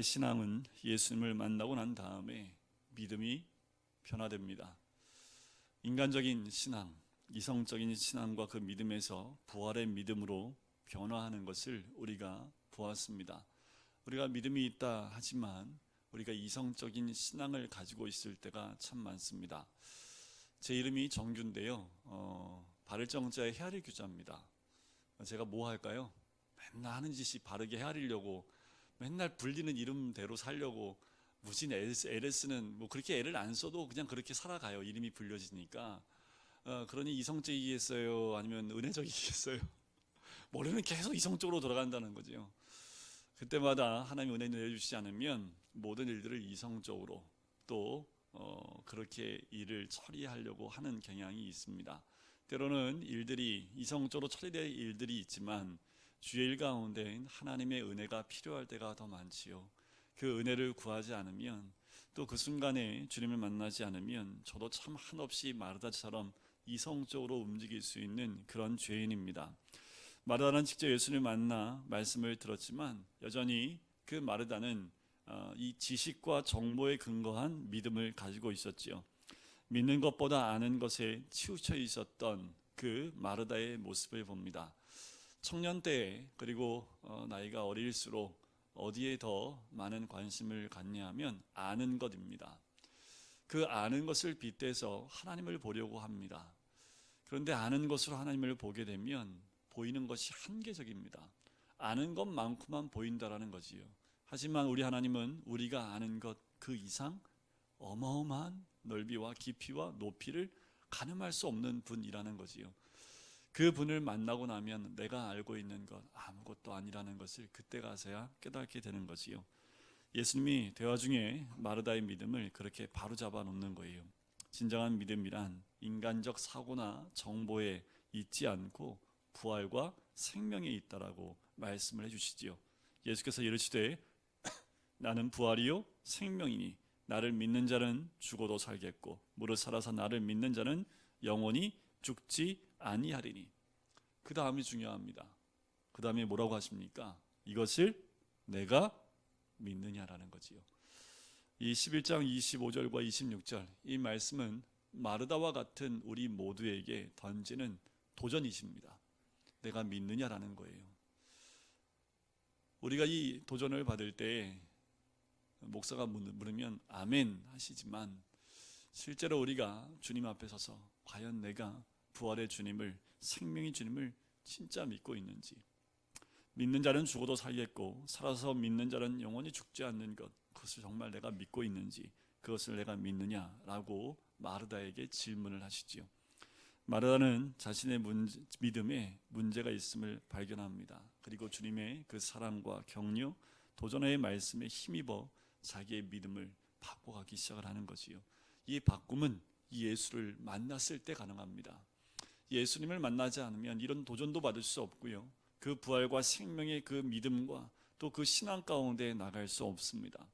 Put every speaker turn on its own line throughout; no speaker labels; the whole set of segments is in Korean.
신앙은 예수님을 만나고 난 다음에 믿음이 변화됩니다. 인간적인 신앙, 이성적인 신앙과 그 믿음에서 부활의 믿음으로 변화하는 것을 우리가 보았습니다. 우리가 믿음이 있다 하지만 우리가 이성적인 신앙을 가지고 있을 때가 참 많습니다. 제 이름이 정규인데요. 바를 정자에 헤아릴 규자입니다. 제가 뭐 할까요? 맨날 하는 짓이 바르게 헤아리려고 맨날 불리는 이름대로 살려고 무슨 애를 쓰는 뭐 그렇게 애를 안 써도 그냥 그렇게 살아가요. 이름이 불려지니까. 그러니 이성적이겠어요? 아니면 은혜적이겠어요? 머리는 계속 이성적으로 돌아간다는 거죠. 그때마다 하나님의 은혜를 내려주시지 않으면 모든 일들을 이성적으로 또 그렇게 일을 처리하려고 하는 경향이 있습니다. 때로는 일들이 이성적으로 처리될 일들이 있지만 주의 일 가운데 하나님의 은혜가 필요할 때가 더 많지요. 그 은혜를 구하지 않으면 또 그 순간에 주님을 만나지 않으면 저도 참 한없이 마르다처럼 이성적으로 움직일 수 있는 그런 죄인입니다. 마르다는 직접 예수님을 만나 말씀을 들었지만 여전히 그 마르다는 이 지식과 정보에 근거한 믿음을 가지고 있었지요. 믿는 것보다 아는 것에 치우쳐 있었던 그 마르다의 모습을 봅니다. 청년 때 그리고 나이가 어릴수록 어디에 더 많은 관심을 갖냐 하면 아는 것입니다. 그 아는 것을 빗대서 하나님을 보려고 합니다. 그런데 아는 것으로 하나님을 보게 되면 보이는 것이 한계적입니다. 아는 것만큼만 보인다라는 거지요. 하지만 우리 하나님은 우리가 아는 것 그 이상 어마어마한 넓이와 깊이와 높이를 가늠할 수 없는 분이라는 거지요. 그 분을 만나고 나면 내가 알고 있는 것 아무것도 아니라는 것을 그때 가서야 깨닫게 되는 거지요. 예수님이 대화 중에 마르다의 믿음을 그렇게 바로잡아 놓는 거예요. 진정한 믿음이란 인간적 사고나 정보에 있지 않고 부활과 생명에 있다라고 말씀을 해주시지요. 예수께서 이르시되 나는 부활이요 생명이니 나를 믿는 자는 죽어도 살겠고 무릇 살아서 나를 믿는 자는 영원히 죽지 아니하리니. 그 다음이 중요합니다. 그 다음에 뭐라고 하십니까? 이것을 내가 믿느냐라는 거지요. 이 11장 25절과 26절 이 말씀은 마르다와 같은 우리 모두에게 던지는 도전이십니다. 내가 믿느냐라는 거예요. 우리가 이 도전을 받을 때 목사가 물으면 아멘 하시지만 실제로 우리가 주님 앞에 서서 과연 내가 부활의 주님을 생명의 주님을 진짜 믿고 있는지, 믿는 자는 죽어도 살겠고 살아서 믿는 자는 영원히 죽지 않는 것, 그것을 정말 내가 믿고 있는지, 그것을 내가 믿느냐라고 마르다에게 질문을 하시지요. 마르다는 자신의 믿음에 문제가 있음을 발견합니다. 그리고 주님의 그 사랑과 격려, 도전의 말씀에 힘입어 자기의 믿음을 바꿔가기 시작을 하는 거지요. 이 바꿈은 예수를 만났을 때 가능합니다. 예수님을 만나지 않으면 이런 도전도 받을 수 없고요. 그 부활과 생명의 그 믿음과 또 그 신앙 가운데 나갈 수 없습니다.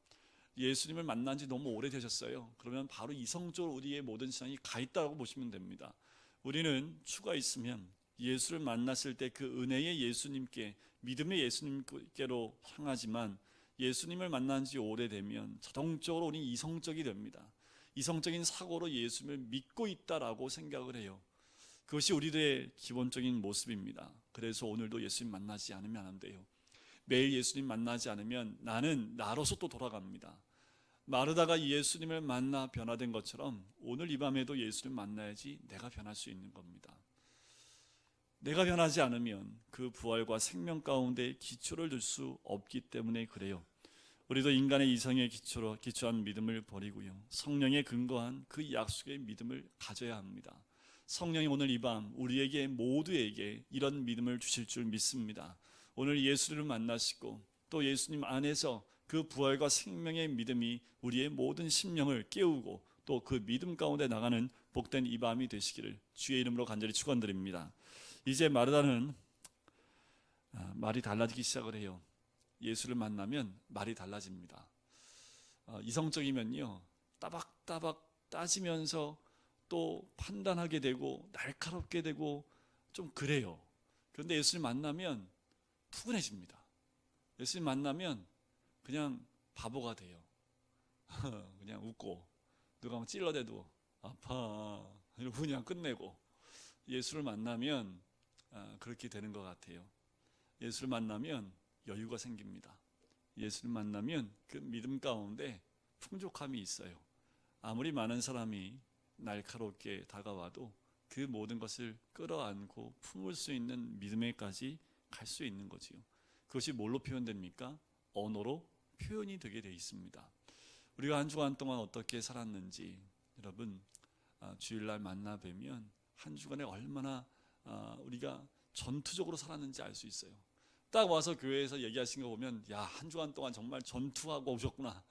예수님을 만난 지 너무 오래되셨어요. 그러면 바로 이성적으로 우리의 모든 신앙이 가 있다고 보시면 됩니다. 우리는 추가 있으면 예수를 만났을 때 그 은혜의 예수님께, 믿음의 예수님께로 향하지만 예수님을 만난 지 오래되면 자동적으로 우리는 이성적이 됩니다. 이성적인 사고로 예수님을 믿고 있다라고 생각을 해요. 그것이 우리들의 기본적인 모습입니다. 그래서 오늘도 예수님 만나지 않으면 안 돼요. 매일 예수님 만나지 않으면 나는 나로서 또 돌아갑니다. 마르다가 예수님을 만나 변화된 것처럼 오늘 이 밤에도 예수님 만나야지 내가 변할 수 있는 겁니다. 내가 변하지 않으면 그 부활과 생명 가운데 기초를 둘 수 없기 때문에 그래요. 우리도 인간의 이성에 기초한 믿음을 버리고요, 성령에 근거한 그 약속의 믿음을 가져야 합니다. 성령이 오늘 이 밤 우리에게 모두에게 이런 믿음을 주실 줄 믿습니다. 오늘 예수를 만나시고 또 예수님 안에서 그 부활과 생명의 믿음이 우리의 모든 심령을 깨우고 또 그 믿음 가운데 나가는 복된 이 밤이 되시기를 주의 이름으로 간절히 축원드립니다. 이제 마르다는 말이 달라지기 시작을 해요. 예수를 만나면 말이 달라집니다. 이성적이면요 따박따박 따지면서 또 판단하게 되고 날카롭게 되고 좀 그래요. 그런데 예수님 만나면 푸근해집니다. 예수님 만나면 그냥 바보가 돼요. 그냥 웃고 누가 막 찔러대도 아파 이러고 그냥 끝내고, 예수를 만나면 그렇게 되는 것 같아요. 예수를 만나면 여유가 생깁니다. 예수를 만나면 그 믿음 가운데 풍족함이 있어요. 아무리 많은 사람이 날카롭게 다가와도 그 모든 것을 끌어안고 품을 수 있는 믿음에까지 갈 수 있는 거지요. 그것이 뭘로 표현됩니까? 언어로 표현이 되게 돼 있습니다. 우리가 한 주간 동안 어떻게 살았는지 여러분 주일날 만나 뵈면 한 주간에 얼마나 우리가 전투적으로 살았는지 알 수 있어요. 딱 와서 교회에서 얘기하신 거 보면 야, 한 주간 동안 정말 전투하고 오셨구나,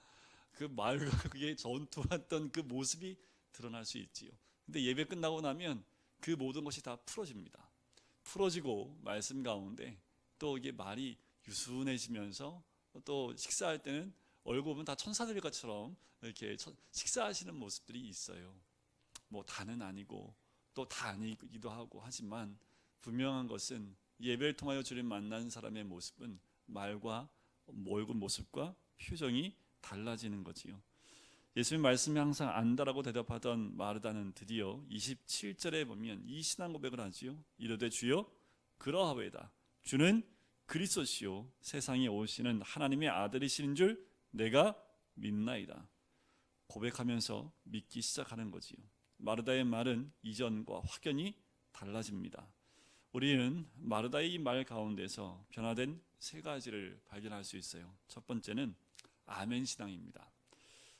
그 말과 그게 전투했던 그 모습이 드러날 수 있지요. 근데 예배 끝나고 나면 그 모든 것이 다 풀어집니다. 풀어지고 말씀 가운데 또 이게 말이 유순해지면서 또 식사할 때는 얼굴 보면 다 천사들 것처럼 이렇게 식사하시는 모습들이 있어요. 뭐 다는 아니고 또 다 아니기도 하고 하지만 분명한 것은 예배를 통하여 주님 만난 사람의 모습은 말과 얼굴 모습과 표정이 달라지는 거지요. 예수님 말씀이 항상 안다라고 대답하던 마르다는 드디어 27절에 보면 이 신앙 고백을 하지요. 이르되 주여 그러하오이다. 주는 그리스도시요 세상에 오시는 하나님의 아들이신 줄 내가 믿나이다. 고백하면서 믿기 시작하는 거지요. 마르다의 말은 이전과 확연히 달라집니다. 우리는 마르다의 이 말 가운데서 변화된 세 가지를 발견할 수 있어요. 첫 번째는 아멘 신앙입니다.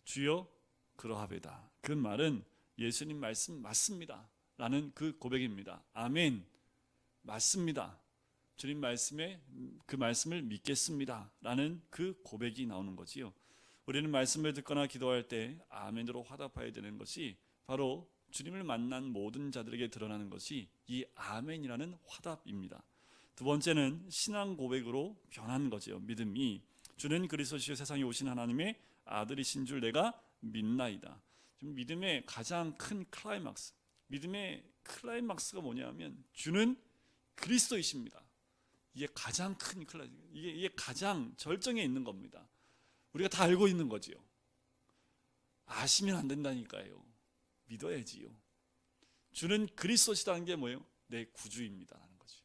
주여 그러하베다. 그 말은 예수님 말씀 맞습니다 라는 그 고백입니다. 아멘, 맞습니다. 주님 말씀에 그 말씀을 믿겠습니다 라는 그 고백이 나오는 거지요. 우리는 말씀을 듣거나 기도할 때 아멘으로 화답해야 되는 것이 바로 주님을 만난 모든 자들에게 드러나는 것이 이 아멘이라는 화답입니다. 두 번째는 신앙 고백으로 변한 거죠. 믿음이 주는 그리스도시요 세상에 오신 하나님의 아들이신 줄 내가 믿나이다. 믿음의 가장 큰 클라이막스, 믿음의 클라이막스가 뭐냐면 주는 그리스도이십니다. 이게 가장 큰 클라이막스, 이게 가장 절정에 있는 겁니다. 우리가 다 알고 있는 거지요. 아시면 안 된다니까요. 믿어야지요. 주는 그리스도시라는 게 뭐예요? 내 구주입니다라는 거죠.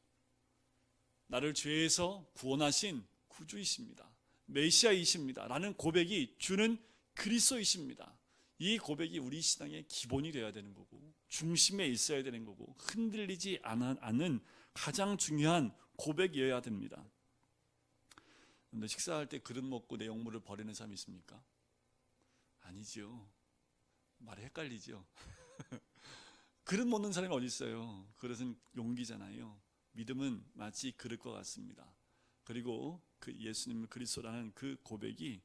나를 죄에서 구원하신 구주이십니다. 메시아이십니다 라는 고백이 주는 그리스도이십니다. 이 고백이 우리 신앙의 기본이 되어야 되는 거고 중심에 있어야 되는 거고 흔들리지 않는 가장 중요한 고백이어야 됩니다. 근데 식사할 때 그릇 먹고 내용물을 버리는 사람이 있습니까? 아니죠. 말이 헷갈리죠. 그릇 먹는 사람이 어디 있어요? 그릇은 용기잖아요. 믿음은 마치 그릇과 같습니다. 그리고 그 예수님 그리스도라는 그 고백이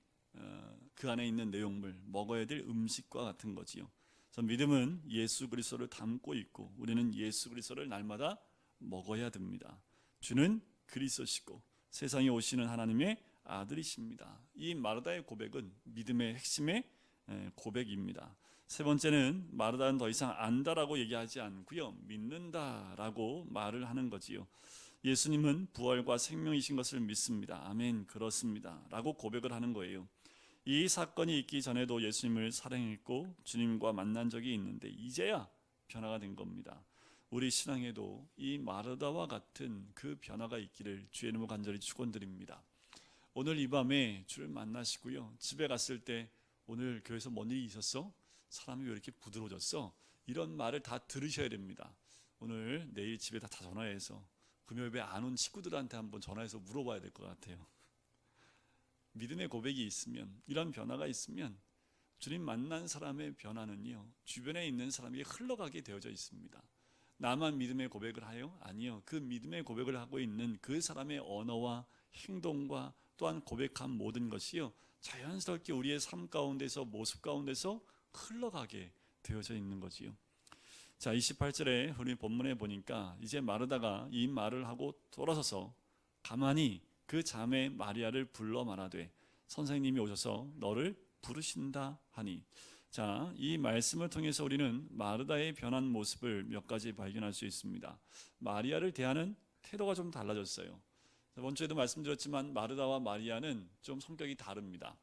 그 안에 있는 내용물, 먹어야 될 음식과 같은 거지요. 그래서 믿음은 예수 그리스도를 담고 있고 우리는 예수 그리스도를 날마다 먹어야 됩니다. 주는 그리스도시고 세상에 오시는 하나님의 아들이십니다. 이 마르다의 고백은 믿음의 핵심의 고백입니다. 세 번째는 마르다는 더 이상 안다라고 얘기하지 않고요, 믿는다라고 말을 하는 거지요. 예수님은 부활과 생명이신 것을 믿습니다. 아멘, 그렇습니다 라고 고백을 하는 거예요. 이 사건이 있기 전에도 예수님을 사랑했고 주님과 만난 적이 있는데 이제야 변화가 된 겁니다. 우리 신앙에도 이 마르다와 같은 그 변화가 있기를 주의 이름으로 간절히 축원드립니다. 오늘 이 밤에 주를 만나시고요, 집에 갔을 때 오늘 교회에서 뭔 일이 있었어? 사람이 왜 이렇게 부드러워졌어? 이런 말을 다 들으셔야 됩니다. 오늘 내일 집에 다 전화해서 금요일에 안 온 친구들한테 한번 전화해서 물어봐야 될 것 같아요. 믿음의 고백이 있으면, 이런 변화가 있으면 주님 만난 사람의 변화는요 주변에 있는 사람에게 흘러가게 되어져 있습니다. 나만 믿음의 고백을 하요? 아니요. 그 믿음의 고백을 하고 있는 그 사람의 언어와 행동과 또한 고백한 모든 것이요 자연스럽게 우리의 삶 가운데서, 모습 가운데서 흘러가게 되어져 있는 거지요. 자, 28절에 우리 본문에 보니까 이제 마르다가 이 말을 하고 돌아서서 가만히 그 자매 마리아를 불러 말하되 선생님이 오셔서 너를 부르신다 하니. 자, 이 말씀을 통해서 우리는 마르다의 변한 모습을 몇 가지 발견할 수 있습니다. 마리아를 대하는 태도가 좀 달라졌어요. 저번 주에도 말씀드렸지만 마르다와 마리아는 좀 성격이 다릅니다.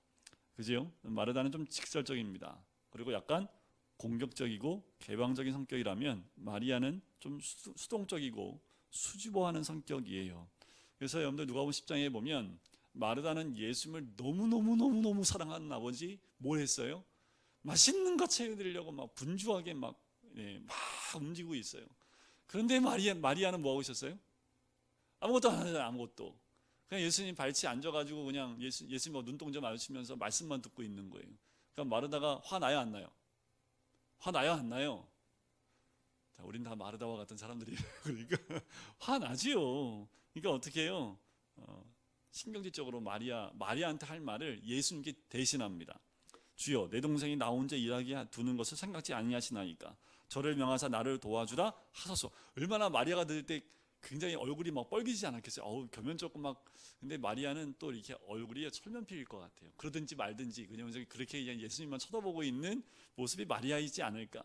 그죠? 마르다는 좀 직설적입니다. 그리고 약간 공격적이고 개방적인 성격이라면 마리아는 좀 수동적이고 수줍어하는 성격이에요. 그래서 여러분들 누가복음 10장에 보면 마르다는 예수님을 너무너무 사랑하는 아버지 뭘 했어요? 맛있는 것 챙겨드리려고 막 분주하게 막 움직이고 있어요. 그런데 마리아는 뭐 하고 있었어요? 아무것도 안 하잖아요. 아무것도. 그냥 예수님 발치에 앉아가지고 그냥 예수님 눈동자 마주치면서 말씀만 듣고 있는 거예요. 그러니까 마르다가 화나요, 안 나요? 화나요, 안 나요? 자, 우린 다 마르다와 같은 사람들이에요. 그러니까 화나지요. 그러니까 어떻게 해요? 신경질적으로 마리아한테 할 말을 예수님께 대신합니다. 주여, 내 동생이 나 혼자 일하게 두는 것을 생각지 아니하시나이까 저를 명하사 나를 도와주라 하소서. 얼마나 마리아가 들을 때 굉장히 얼굴이 막 뻘개지지 않았겠어요. 겸연쩍고 막. 근데 마리아는 또 이렇게 얼굴이 철면피일 것 같아요. 그러든지 말든지 그냥 그렇게 그냥 예수님만 쳐다보고 있는 모습이 마리아이지 않을까.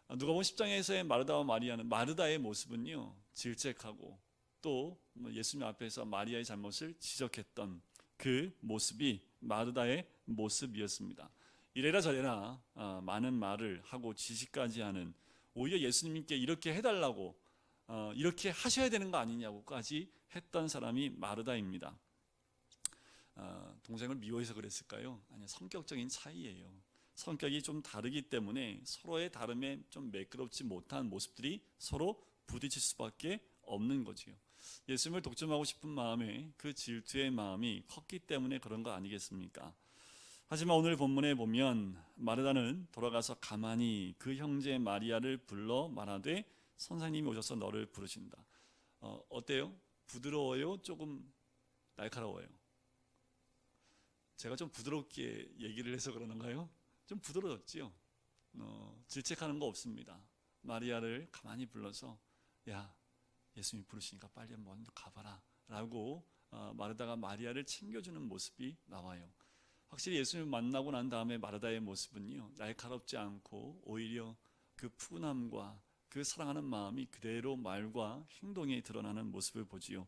누가복음 10장에서의 마르다와 마리아는, 마르다의 모습은요 질책하고 또 예수님 앞에서 마리아의 잘못을 지적했던 그 모습이 마르다의 모습이었습니다. 이래라 저래라 많은 말을 하고 지시까지 하는, 오히려 예수님께 이렇게 해달라고 이렇게 하셔야 되는 거 아니냐고까지 했던 사람이 마르다입니다. 동생을 미워해서 그랬을까요? 아니요, 성격적인 차이예요. 성격이 좀 다르기 때문에 서로의 다름에 좀 매끄럽지 못한 모습들이 서로 부딪힐 수밖에 없는 거지요. 예수님을 독점하고 싶은 마음에 그 질투의 마음이 컸기 때문에 그런 거 아니겠습니까? 하지만 오늘 본문에 보면 마르다는 돌아가서 가만히 그 형제 마리아를 불러 말하되 선생님이 오셔서 너를 부르신다. 어때요? 부드러워요? 조금 날카로워요? 제가 좀 부드럽게 얘기를 해서 그러는가요? 좀 부드러웠지요. 질책하는 거 없습니다. 마리아를 가만히 불러서 야, 예수님이 부르시니까 빨리 한번 가봐라 라고 마르다가 마리아를 챙겨주는 모습이 나와요. 확실히 예수님을 만나고 난 다음에 마르다의 모습은요 날카롭지 않고 오히려 그 푸근함과 그 사랑하는 마음이 그대로 말과 행동에 드러나는 모습을 보지요.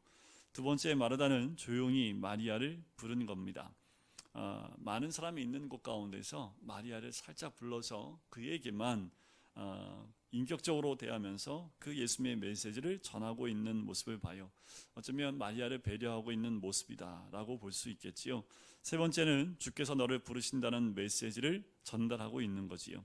두 번째, 마르다는 조용히 마리아를 부른 겁니다. 많은 사람이 있는 곳 가운데서 마리아를 살짝 불러서 그에게만 인격적으로 대하면서 그 예수님의 메시지를 전하고 있는 모습을 봐요. 어쩌면 마리아를 배려하고 있는 모습이다라고 볼 수 있겠지요. 세 번째는 주께서 너를 부르신다는 메시지를 전달하고 있는 거지요.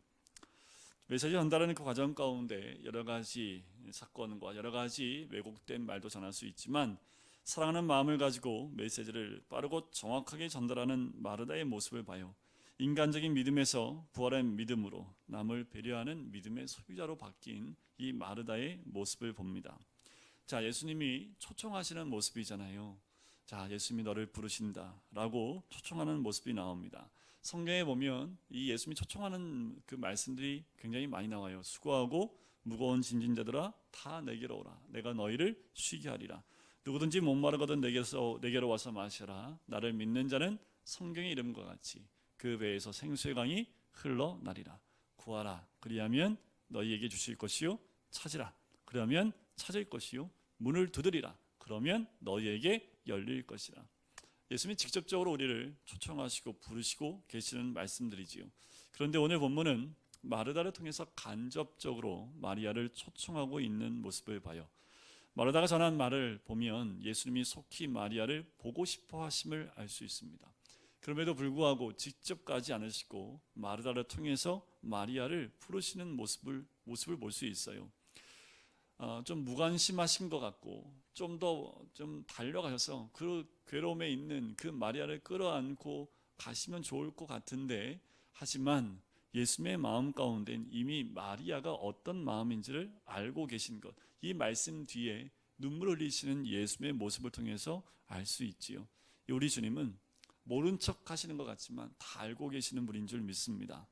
메시지 전달하는 그 과정 가운데 여러 가지 사건과 여러 가지 왜곡된 말도 전할 수 있지만 사랑하는 마음을 가지고 메시지를 빠르고 정확하게 전달하는 마르다의 모습을 봐요. 인간적인 믿음에서 부활의 믿음으로 남을 배려하는 믿음의 소유자로 바뀐 이 마르다의 모습을 봅니다. 자, 예수님이 초청하시는 모습이잖아요. 자, 예수님이 너를 부르신다 라고 초청하는 모습이 나옵니다. 성경에 보면 이 예수님이 초청하는 그 말씀들이 굉장히 많이 나와요. 수고하고 무거운 짐진 자들아 다 내게로 오라. 내가 너희를 쉬게 하리라. 누구든지 목마르거든 내게로 와서 마시라. 나를 믿는 자는 성경의 이름과 같이 그 배에서 생수의 강이 흘러나리라. 구하라. 그리하면 너희에게 주실 것이요. 찾으라. 그러면 찾을 것이요. 문을 두드리라. 그러면 너희에게 열릴 것이라. 예수님이 직접적으로 우리를 초청하시고 부르시고 계시는 말씀들이지요. 그런데 오늘 본문은 마르다를 통해서 간접적으로 마리아를 초청하고 있는 모습을 봐요. 마르다가 전한 말을 보면 예수님이 속히 마리아를 보고 싶어 하심을 알 수 있습니다. 그럼에도 불구하고 직접 가지 않으시고 마르다를 통해서 마리아를 부르시는 모습을 볼 수 있어요. 좀 무관심하신 것 같고 좀 달려가셔서 그 괴로움에 있는 그 마리아를 끌어안고 가시면 좋을 것 같은데, 하지만 예수님의 마음 가운데는 이미 마리아가 어떤 마음인지를 알고 계신 것, 이 말씀 뒤에 눈물 흘리시는 예수님의 모습을 통해서 알 수 있지요. 우리 주님은 모른 척 하시는 것 같지만 다 알고 계시는 분인 줄 믿습니다.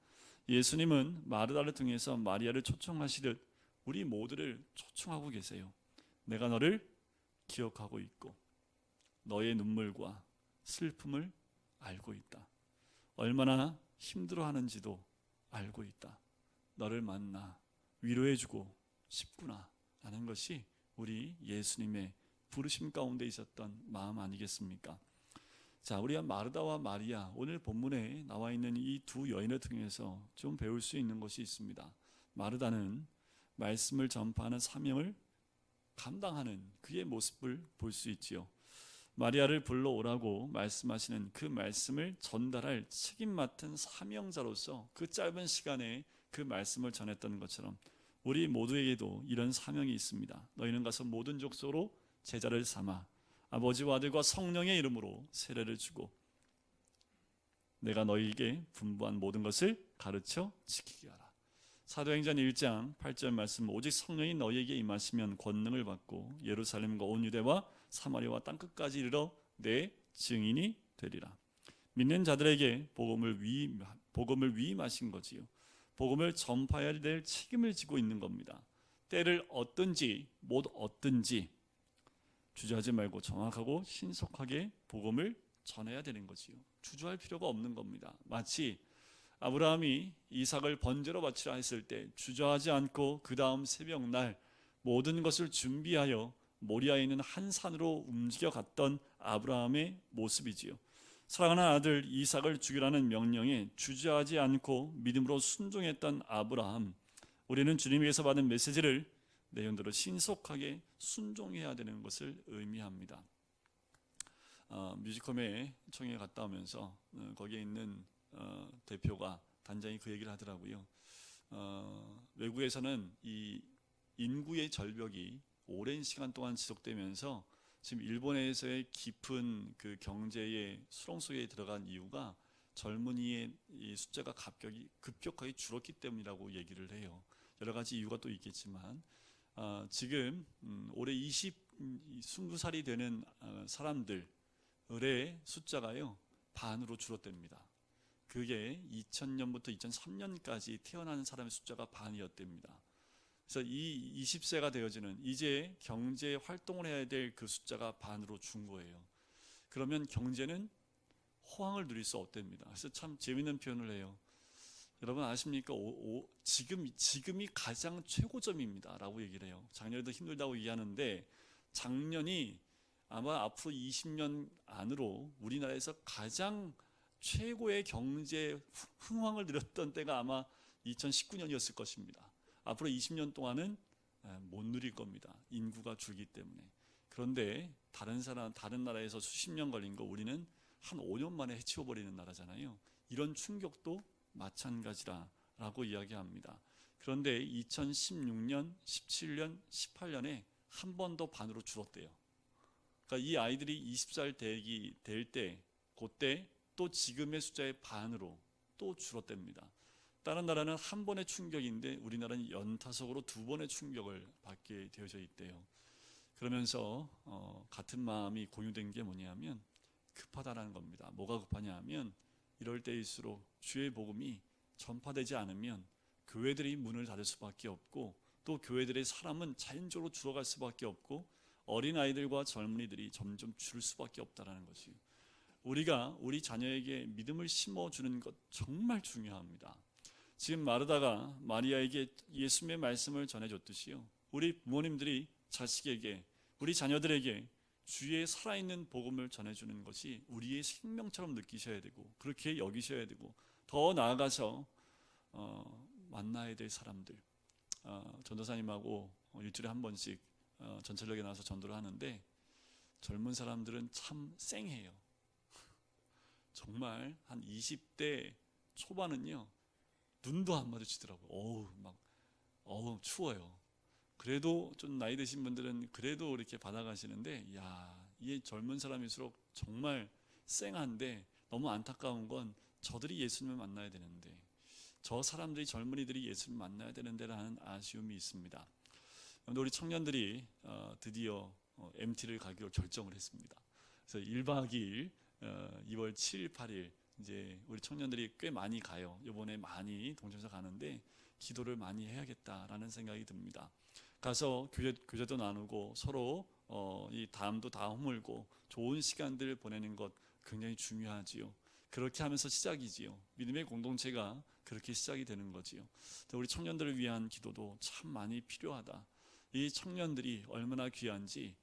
예수님은 마르다를 통해서 마리아를 초청하시듯 우리 모두를 초청하고 계세요. 내가 너를 기억하고 있고 너의 눈물과 슬픔을 알고 있다. 얼마나 힘들어하는지도 알고 있다. 너를 만나 위로해주고 싶구나 라는 것이 우리 예수님의 부르심 가운데 있었던 마음 아니겠습니까? 자, 우리가 마르다와 마리아, 오늘 본문에 나와 있는 이 두 여인을 통해서 좀 배울 수 있는 것이 있습니다. 마르다는 말씀을 전파하는 사명을 감당하는 그의 모습을 볼 수 있지요. 마리아를 불러오라고 말씀하시는 그 말씀을 전달할 책임 맡은 사명자로서 그 짧은 시간에 그 말씀을 전했던 것처럼 우리 모두에게도 이런 사명이 있습니다. 너희는 가서 모든 족속으로 제자를 삼아 아버지와 아들과 성령의 이름으로 세례를 주고 내가 너희에게 분부한 모든 것을 가르쳐 지키게 하라. 사도행전 1장 8절 말씀, 오직 성령이 너희에게 임하시면 권능을 받고 예루살렘과 온 유대와 사마리아와 땅끝까지 이르러 내 증인이 되리라. 믿는 자들에게 복음을 위임하신 거지요. 복음을 전파해야 될 책임을 지고 있는 겁니다. 때를 얻든지 못 얻든지 주저하지 말고 정확하고 신속하게 복음을 전해야 되는 거지요. 주저할 필요가 없는 겁니다. 마치 아브라함이 이삭을 번제로 바치라 했을 때 주저하지 않고 그 다음 새벽날 모든 것을 준비하여 모리아에 있는 한 산으로 움직여 갔던 아브라함의 모습이지요. 사랑하는 아들 이삭을 죽이라는 명령에 주저하지 않고 믿음으로 순종했던 아브라함, 우리는 주님에게서 받은 메시지를 내용대로 신속하게 순종해야 되는 것을 의미합니다. 뮤지컬에 총회 갔다 오면서 거기에 있는 대표가 단장이 그 얘기를 하더라고요. 외국에서는 이 인구의 절벽이 오랜 시간 동안 지속되면서 지금 일본에서의 깊은 그 경제의 수렁 속에 들어간 이유가 젊은이의 이 숫자가 급격하게 줄었기 때문이라고 얘기를 해요. 여러 가지 이유가 또 있겠지만 지금 올해 20살이 되는 사람들의 숫자가요 반으로 줄었답니다. 그게 2000년부터 2003년까지 태어난 사람의 숫자가 반이었답니다. 그래서 이 20세가 되어지는 이제 경제 활동을 해야 될 그 숫자가 반으로 준 거예요. 그러면 경제는 호황을 누릴 수 없답니다. 그래서 참 재미있는 표현을 해요. 여러분 아십니까? 지금이 가장 최고점입니다 라고 얘기를 해요. 작년에도 힘들다고 얘기하는데 작년이 아마 앞으로 20년 안으로 우리나라에서 가장 최고의 경제 흥황을 누렸던 때가 아마 2019년이었을 것입니다. 앞으로 20년 동안은 못 누릴 겁니다. 인구가 줄기 때문에. 그런데 다른 나라에서 수십 년 걸린 거 우리는 한 5년 만에 해치워버리는 나라잖아요. 이런 충격도 마찬가지라고 이야기합니다. 그런데 2016년, 17년, 18년에 한 번 더 반으로 줄었대요. 그러니까 이 아이들이 20살 될 때 그때 또 지금의 숫자의 반으로 또 줄었답니다. 다른 나라는 한 번의 충격인데 우리나라는 연타석으로 두 번의 충격을 받게 되어져 있대요. 그러면서 같은 마음이 공유된 게 뭐냐면 급하다라는 겁니다. 뭐가 급하냐 하면 이럴 때일수록 주의 복음이 전파되지 않으면 교회들이 문을 닫을 수밖에 없고 또 교회들의 사람은 자연적으로 줄어갈 수밖에 없고 어린아이들과 젊은이들이 점점 줄 수밖에 없다는 것이요. 우리가 우리 자녀에게 믿음을 심어주는 것 정말 중요합니다. 지금 마르다가 마리아에게 예수님의 말씀을 전해줬듯이요. 우리 부모님들이 자식에게 우리 자녀들에게 주의 살아있는 복음을 전해주는 것이 우리의 생명처럼 느끼셔야 되고 그렇게 여기셔야 되고 더 나아가서 만나야 될 사람들 전도사님하고 일주일에 한 번씩 전철역에 나와서 전도를 하는데 젊은 사람들은 참 쌩해요. 정말 한 20대 초반은요 눈도 안 마주치더라고요. 어우 추워요. 그래도 좀 나이 드신 분들은 그래도 이렇게 받아가시는데 이 젊은 사람일수록 정말 쌩한데 너무 안타까운 건 저들이 예수님을 만나야 되는데 저 사람들이 젊은이들이 예수님을 만나야 되는데라는 아쉬움이 있습니다. 그런데 우리 청년들이 드디어 MT를 가기로 결정을 했습니다. 그래서 1박 2일 2월 7일 8일 이제 우리 청년들이 꽤 많이 가요. 이번에 많이 동참해서 가는데 기도를 많이 해야겠다라는 생각이 듭니다. 가서 교제도 나누고 서로 이 담도 다 허물고 좋은 시간들을 보내는 것 굉장히 중요하지요. 그렇게 하면서 시작이지요. 믿음의 공동체가 그렇게 시작이 되는 거지요. 우리 청년들을 위한 기도도 참 많이 필요하다. 이 청년들이 얼마나 귀한지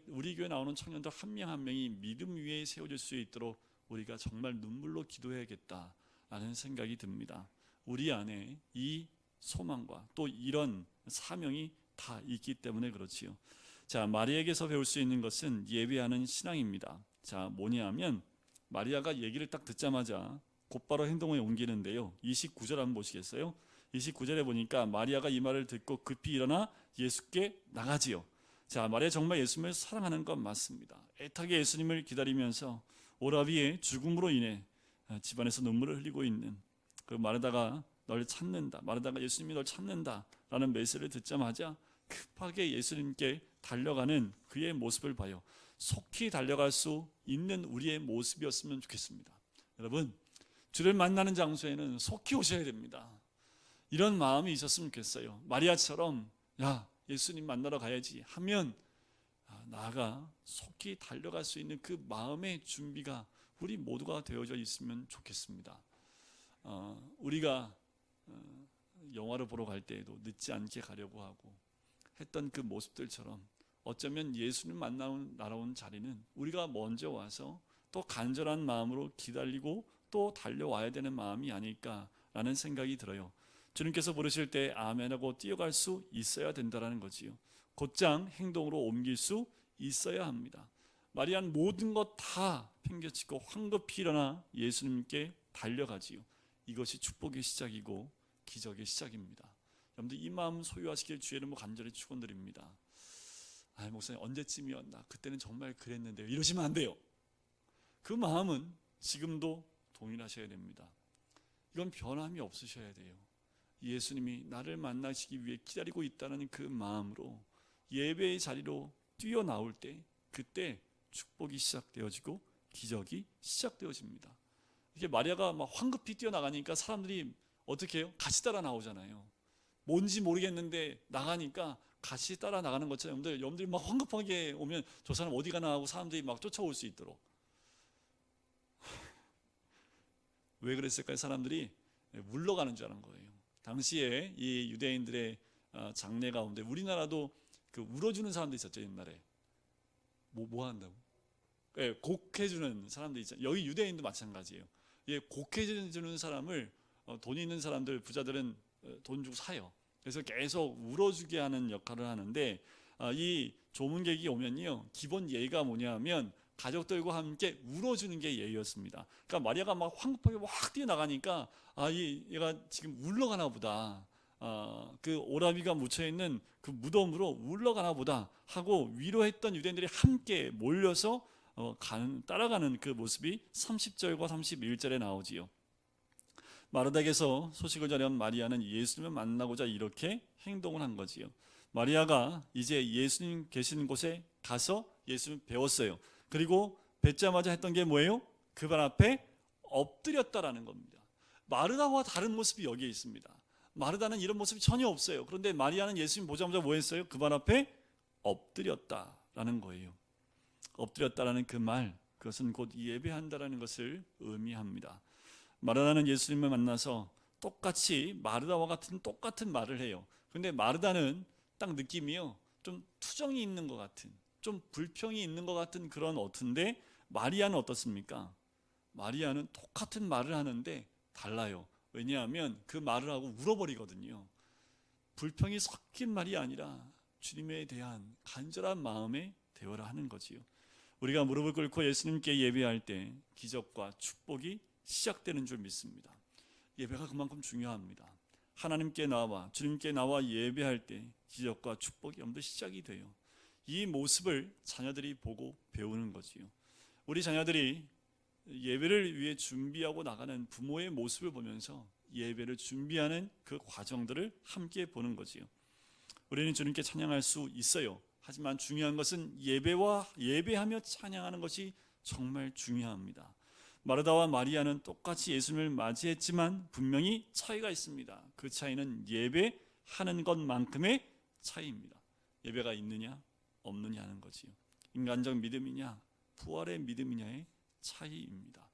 우리 교회 나오는 청년들 한 명 한 명이 믿음 위에 세워질 수 있도록 우리가 정말 눈물로 기도해야겠다라는 생각이 듭니다. 우리 안에 이 소망과 또 이런 사명이 다 있기 때문에 그렇지요. 자, 마리아에게서 배울 수 있는 것은 예배하는 신앙입니다. 자, 뭐냐면 마리아가 얘기를 딱 듣자마자 곧바로 행동에 옮기는데요. 29절 한번 보시겠어요? 29절에 보니까 마리아가 이 말을 듣고 급히 일어나 예수께 나가지요. 자, 마리아 정말 예수님을 사랑하는 건 맞습니다. 애타게 예수님을 기다리면서 오라비의 죽음으로 인해 집안에서 눈물을 흘리고 있는 그 마르다가 널 찾는다, 마르다가 예수님이 널 찾는다 라는 메시지를 듣자마자 급하게 예수님께 달려가는 그의 모습을 봐요. 속히 달려갈 수 있는 우리의 모습이었으면 좋겠습니다. 여러분, 주를 만나는 장소에는 속히 오셔야 됩니다. 이런 마음이 있었으면 좋겠어요. 마리아처럼 야, 예수님 만나러 가야지 하면 나아가 속히 달려갈 수 있는 그 마음의 준비가 우리 모두가 되어져 있으면 좋겠습니다. 우리가 영화를 보러 갈 때에도 늦지 않게 가려고 하고 했던 그 모습들처럼 어쩌면 예수님 만나러 날아온 자리는 우리가 먼저 와서 또 간절한 마음으로 기다리고 또 달려와야 되는 마음이 아닐까라는 생각이 들어요. 주님께서 부르실 때 아멘하고 뛰어갈 수 있어야 된다는 거지요. 곧장 행동으로 옮길 수 있어야 합니다. 마리아는 모든 것 다 팽개치고 황급히 일어나 예수님께 달려가지요. 이것이 축복의 시작이고 기적의 시작입니다. 여러분들 이 마음 소유하시길 주의 이름으로 간절히 축원드립니다. 목사님 언제쯤이었나? 그때는 정말 그랬는데요. 이러시면 안 돼요. 그 마음은 지금도 동일하셔야 됩니다. 이건 변함이 없으셔야 돼요. 예수님이 나를 만나시기 위해 기다리고 있다는 그 마음으로 예배의 자리로 뛰어나올 때 그때 축복이 시작되어지고 기적이 시작되어집니다. 이게 마리아가 막 황급히 뛰어나가니까 사람들이 어떻게 해요? 같이 따라 나오잖아요. 뭔지 모르겠는데 나가니까 같이 따라 나가는 것처럼 여러분들이 막 황급하게 오면 저 사람 어디 가나 하고 사람들이 막 쫓아올 수 있도록. 왜 그랬을까요? 사람들이 물러가는 줄 아는 거예요. 당시에 이 유대인들의 장례 가운데 우리나라도 그 울어주는 사람도 있었죠. 옛날에 뭐 한다고? 곡해주는 사람도 있죠. 여기 유대인도 마찬가지예요. 곡해주는 사람을 돈 있는 사람들, 부자들은 돈 주고 사요. 그래서 계속 울어주게 하는 역할을 하는데 이 조문객이 오면요, 기본 예의가 뭐냐면 가족들과 함께 울어주는 게 예의였습니다. 그러니까 마리아가 막 황급하게 확 뛰어나가니까 얘가 지금 울러가나 보다. 그 오라비가 묻혀있는 그 무덤으로 울러가나 보다 하고 위로했던 유대인들이 함께 몰려서 따라가는 그 모습이 30절과 31절에 나오지요. 마르다에게서 소식을 전한 마리아는 예수님을 만나고자 이렇게 행동을 한 거지요. 마리아가 이제 예수님 계시는 곳에 가서 예수님 배웠어요. 그리고 뵙자마자 했던 게 뭐예요? 그 발 앞에 엎드렸다라는 겁니다. 마르다와 다른 모습이 여기에 있습니다. 마르다는 이런 모습이 전혀 없어요. 그런데 마리아는 예수님 보자마자 뭐 했어요? 그 발 앞에 엎드렸다라는 거예요. 엎드렸다라는 그 말, 그것은 곧 예배한다라는 것을 의미합니다. 마르다는 예수님을 만나서 똑같이 마르다와 같은 똑같은 말을 해요. 근데 마르다는 딱 느낌이요, 좀 투정이 있는 것 같은, 좀 불평이 있는 것 같은 그런 어투인데 마리아는 어떻습니까? 마리아는 똑같은 말을 하는데 달라요. 왜냐하면 그 말을 하고 울어버리거든요. 불평이 섞인 말이 아니라 주님에 대한 간절한 마음의 대화를 하는 거지요. 우리가 무릎을 꿇고 예수님께 예배할 때 기적과 축복이 시작되는 줄 믿습니다. 예배가 그만큼 중요합니다. 하나님께 나와 주님께 나와 예배할 때 기적과 축복이 여러분들 시작이 돼요. 이 모습을 자녀들이 보고 배우는 거지요. 우리 자녀들이 예배를 위해 준비하고 나가는 부모의 모습을 보면서 예배를 준비하는 그 과정들을 함께 보는 거지요. 우리는 주님께 찬양할 수 있어요. 하지만 중요한 것은 예배하며 찬양하는 것이 정말 중요합니다. 마르다와 마리아는 똑같이 예수님을 맞이했지만 분명히 차이가 있습니다. 그 차이는 예배하는 것만큼의 차이입니다. 예배가 있느냐 없느냐 하는 거지요. 인간적 믿음이냐 부활의 믿음이냐의 차이입니다.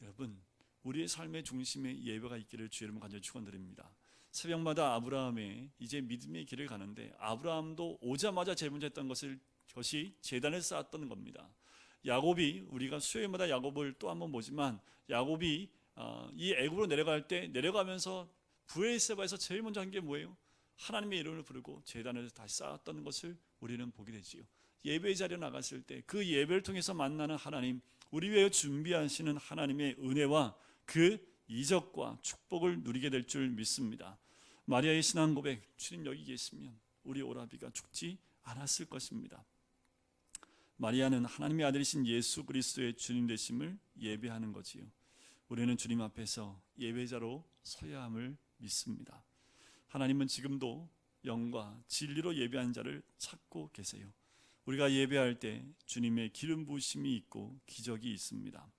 여러분, 우리의 삶의 중심에 예배가 있기를 주의 이름으로 간절히 축원드립니다. 새벽마다 아브라함의 이제 믿음의 길을 가는데 아브라함도 오자마자 제일 먼저 했던 것을 것이 제단을 쌓았던 겁니다. 야곱이, 우리가 수요일마다 야곱을 또 한번 보지만, 야곱이 이 애굽으로 내려갈 때 내려가면서 브엘세바에서 제일 먼저 한 게 뭐예요? 하나님의 이름을 부르고 제단을 다시 쌓았던 것을 우리는 보게 되지요. 예배 자리에 나갔을 때 그 예배를 통해서 만나는 하나님, 우리 위해 준비하시는 하나님의 은혜와 그 이적과 축복을 누리게 될 줄 믿습니다. 마리아의 신앙 고백, 주님 여기 계시면 우리 오라비가 죽지 않았을 것입니다. 마리아는 하나님의 아들이신 예수 그리스도의 주님 되심을 예배하는 거지요. 우리는 주님 앞에서 예배자로 서야 함을 믿습니다. 하나님은 지금도 영과 진리로 예배한 자를 찾고 계세요. 우리가 예배할 때 주님의 기름 부으심이 있고 기적이 있습니다.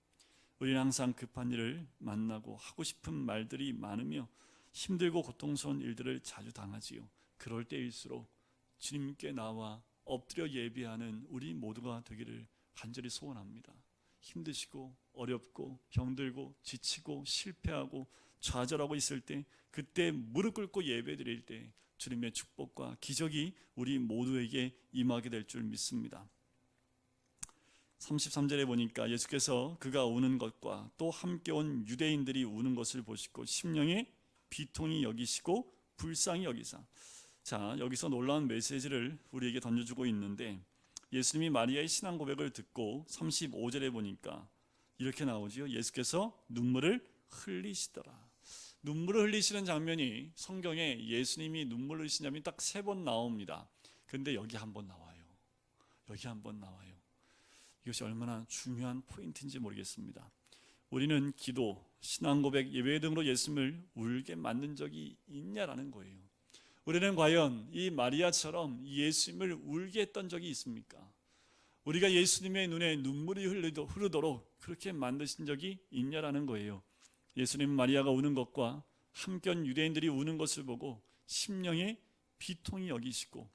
우리는 항상 급한 일을 만나고 하고 싶은 말들이 많으며 힘들고 고통스러운 일들을 자주 당하지요. 그럴 때일수록 주님께 나와 엎드려 예배하는 우리 모두가 되기를 간절히 소원합니다. 힘드시고 어렵고 병들고 지치고 실패하고 좌절하고 있을 때, 그때 무릎 꿇고 예배 드릴 때 주님의 축복과 기적이 우리 모두에게 임하게 될 줄 믿습니다. 33절에 보니까 예수께서 그가 우는 것과 또 함께 온 유대인들이 우는 것을 보시고 심령에 비통히 여기시고 불쌍히 여기사. 자, 여기서 놀라운 메시지를 우리에게 던져주고 있는데, 예수님이 마리아의 신앙 고백을 듣고 35절에 보니까 이렇게 나오지요. 예수께서 눈물을 흘리시더라. 눈물을 흘리시는 장면이 성경에 예수님이 눈물을 흘리신 장면이 딱 3번 나옵니다. 근데 여기 한 번 나와요. 여기 한 번 나와요. 이것이 얼마나 중요한 포인트인지 모르겠습니다. 우리는 기도, 신앙 고백, 예배 등으로 예수님을 울게 만든 적이 있냐라는 거예요. 우리는 과연 이 마리아처럼 예수님을 울게 했던 적이 있습니까? 우리가 예수님의 눈에 눈물이 흐르도록 그렇게 만드신 적이 있냐라는 거예요. 예수님 마리아가 우는 것과 함께 온 유대인들이 우는 것을 보고 심령에 비통히 여기시고,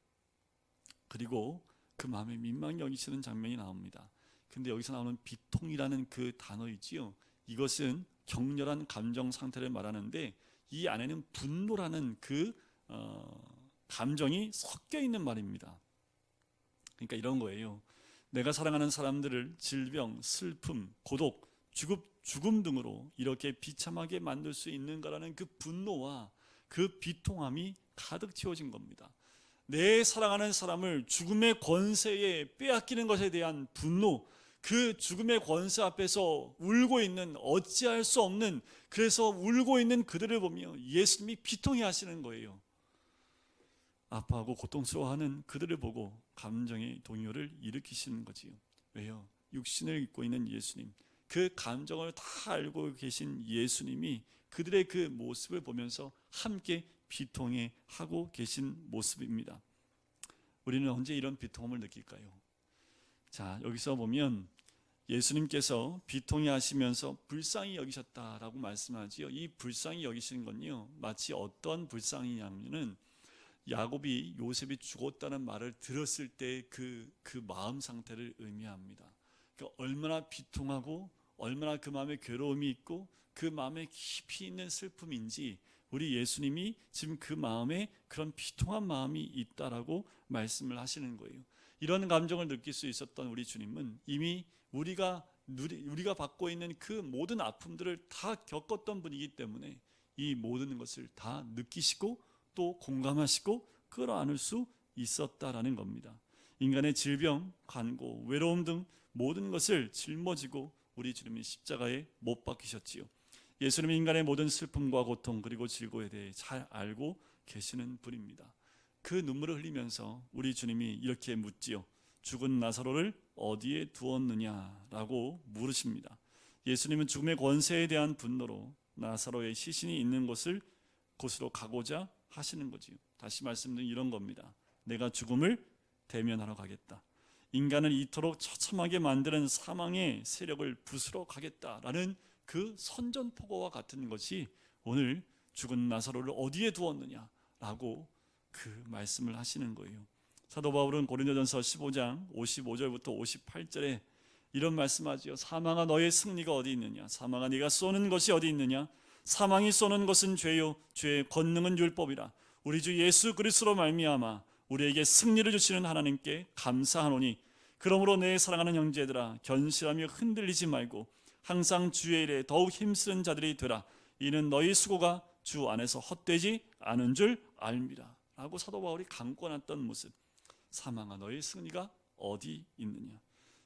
그리고 그 마음에 민망히 여기시는 장면이 나옵니다. 근데 여기서 나오는 비통이라는 그 단어이지요, 이것은 격렬한 감정 상태를 말하는데 이 안에는 분노라는 그 감정이 섞여 있는 말입니다. 그러니까 이런 거예요. 내가 사랑하는 사람들을 질병, 슬픔, 고독, 죽음 등으로 이렇게 비참하게 만들 수 있는가라는 그 분노와 그 비통함이 가득 채워진 겁니다. 내 사랑하는 사람을 죽음의 권세에 빼앗기는 것에 대한 분노, 그 죽음의 권세 앞에서 울고 있는, 어찌할 수 없는, 그래서 울고 있는 그들을 보며 예수님이 비통해 하시는 거예요. 아파하고 고통스러워하는 그들을 보고 감정의 동요를 일으키시는 거지요. 왜요? 육신을 입고 있는 예수님, 그 감정을 다 알고 계신 예수님이 그들의 그 모습을 보면서 함께 비통해 하고 계신 모습입니다. 우리는 언제 이런 비통함을 느낄까요? 자, 여기서 보면 예수님께서 비통해 하시면서 불쌍히 여기셨다라고 말씀하지요. 이 불쌍히 여기시는 건요, 마치 어떤 불쌍이냐면은 야곱이 요셉이 죽었다는 말을 들었을 때 그 마음 상태를 의미합니다. 그러니까 얼마나 비통하고 얼마나 그 마음에 괴로움이 있고 그 마음에 깊이 있는 슬픔인지 우리 예수님이 지금 그 마음에 그런 비통한 마음이 있다라고 말씀을 하시는 거예요. 이런 감정을 느낄 수 있었던 우리 주님은 이미 우리가 받고 있는 그 모든 아픔들을 다 겪었던 분이기 때문에 이 모든 것을 다 느끼시고 또 공감하시고 끌어안을 수 있었다라는 겁니다. 인간의 질병, 간고, 외로움 등 모든 것을 짊어지고 우리 주님이 십자가에 못 박히셨지요. 예수님은 인간의 모든 슬픔과 고통 그리고 질고에 대해 잘 알고 계시는 분입니다. 그 눈물을 흘리면서 우리 주님이 이렇게 묻지요. 죽은 나사로를 어디에 두었느냐라고 물으십니다. 예수님은 죽음의 권세에 대한 분노로 나사로의 시신이 있는 곳으로 가고자 하시는 거지요. 다시 말씀드린 이런 겁니다. 내가 죽음을 대면하러 가겠다. 인간을 이토록 처참하게 만드는 사망의 세력을 부수러 가겠다라는 그 선전포고와 같은 것이 오늘 죽은 나사로를 어디에 두었느냐라고 그 말씀을 하시는 거예요. 사도 바울은 고린도전서 15장 55절부터 58절에 이런 말씀하지요. 사망아 너의 승리가 어디 있느냐? 사망아 네가 쏘는 것이 어디 있느냐? 사망이 쏘는 것은 죄요, 죄의 권능은 율법이라. 우리 주 예수 그리스도로 말미암아 우리에게 승리를 주시는 하나님께 감사하노니 그러므로 내 사랑하는 형제들아 견실하며 흔들리지 말고 항상 주의 일에 더욱 힘쓰는 자들이 되라. 이는 너희 수고가 주 안에서 헛되지 않은 줄 알미라. 라고 사도 바울이 강권했던 모습. 사망아 너희 승리가 어디 있느냐.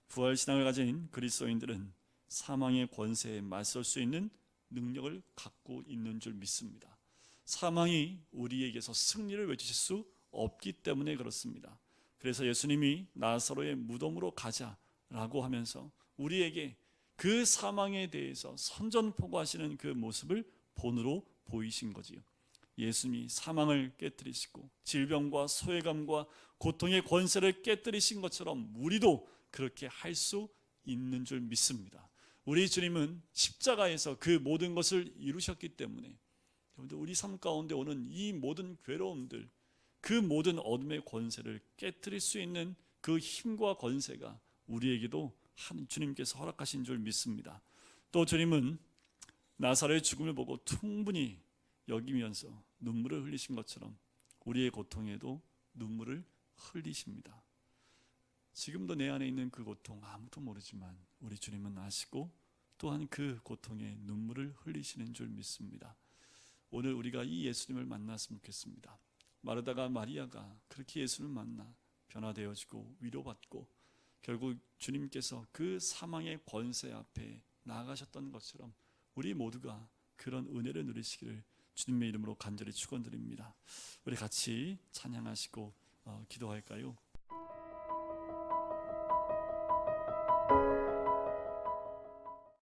부활신앙을 가진 그리스도인들은 사망의 권세에 맞설 수 있는 능력을 갖고 있는 줄 믿습니다. 사망이 우리에게서 승리를 외치실 수 없기 때문에 그렇습니다. 그래서 예수님이 나사로의 무덤으로 가자라고 하면서 우리에게 그 사망에 대해서 선전포고하시는 그 모습을 본으로 보이신 거지요. 예수님이 사망을 깨뜨리시고 질병과 소외감과 고통의 권세를 깨뜨리신 것처럼 우리도 그렇게 할 수 있는 줄 믿습니다. 우리 주님은 십자가에서 그 모든 것을 이루셨기 때문에 여러분들 우리 삶 가운데 오는 이 모든 괴로움들, 그 모든 어둠의 권세를 깨뜨릴 수 있는 그 힘과 권세가 우리에게도 주님께서 허락하신 줄 믿습니다. 또 주님은 나사로의 죽음을 보고 충분히 여기면서 눈물을 흘리신 것처럼 우리의 고통에도 눈물을 흘리십니다. 지금도 내 안에 있는 그 고통 아무도 모르지만 우리 주님은 아시고 또한 그 고통에 눈물을 흘리시는 줄 믿습니다. 오늘 우리가 이 예수님을 만났으면 좋겠습니다. 마르다가 마리아가 그렇게 예수님을 만나 변화되어지고 위로받고 결국 주님께서 그 사망의 권세 앞에 나아가셨던 것처럼 우리 모두가 그런 은혜를 누리시기를 주님의 이름으로 간절히 축원드립니다. 우리 같이 찬양하시고 기도할까요?